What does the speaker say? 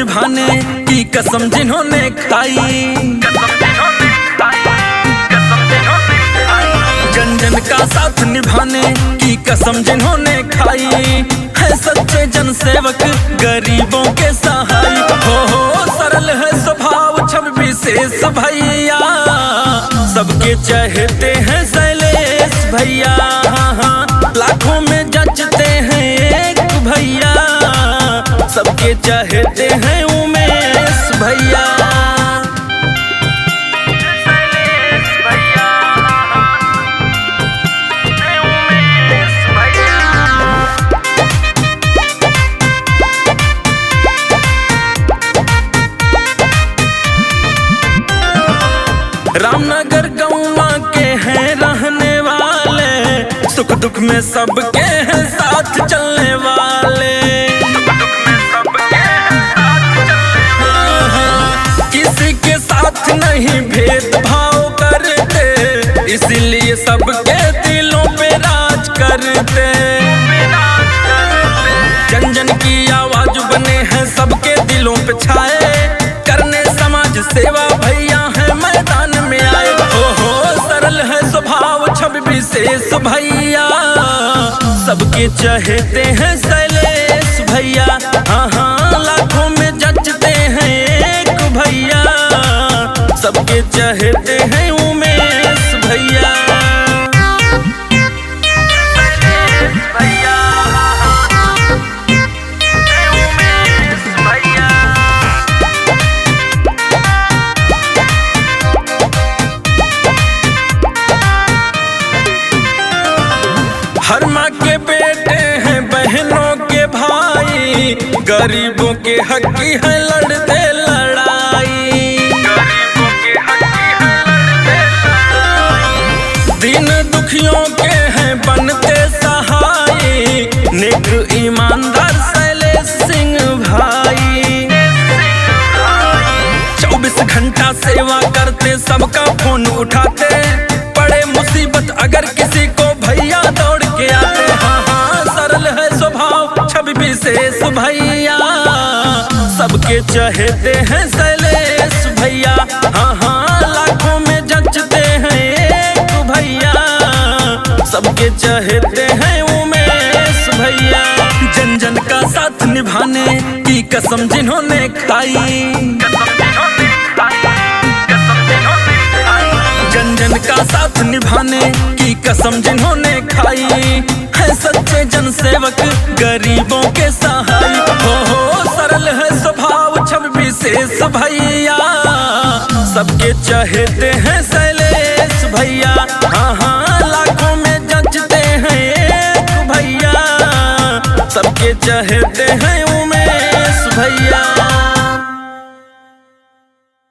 निभाने की कसम जिन्होंने खाई, जन जन का साथ निभाने की कसम जिन्होंने खाई, है सच्चे जन सेवक गरीबों के सहाय। हो सरल है स्वभाव छवि विशेष भैया, सबके चहेते हैं शैलेश भैया, लाखों में जचते हैं एक भैया, सबके चहेते हैं उमेश भैया। रामनगर गौवा के हैं रहने वाले, सुख दुख में सबके हैं साथ चलने वाले, किसी के साथ नहीं भेदभाव करते, इसीलिए सबके दिलों पे राज करते, जन जन की आवाज बने हैं सबके दिलों पे छाए, करने समाज सेवा भैया है मैदान में आए। हो सरल है स्वभाव छवि विशेष भैया, सबके चहेते हैं शैलेश भैया, हाँ लाखों में जचते हैं एक भैया, सबके चहेते हैं उमेश भैया। हर माँ के बेटे हैं बहनों के भाई, गरीबों के हकी है लड़ते लड़ाई, दीन दुखियों के हैं बनते सहाय, नेक ईमानदार शैलेश सिंह भाई, 24 घंटा सेवा करते सबका फोन उठाते, पड़े मुसीबत अगर किसी को भैया दौड़ के आते, हाँ सरल है स्वभाव छवि विशेष भैया, सबके चहेते हैं शैलेश भैया, हाँ लाखों में जचते हैं एक भैया, सबके चहेते हैं उमेश भैया। जन जन का साथ निभाने की कसम जिन्होंने खाई, जन जन का साथ निभाने की कसम जिन्होंने खाई, है सच्चे जन सेवक गरीबों के सहाय। हो सरल है स्वभाव छवि विशेष भैया, सबके चहेते हैं शैलेश भैया, हाँ लाखों में जचते हैं एक भैया, सबके चहेते हैं उमेश भैया।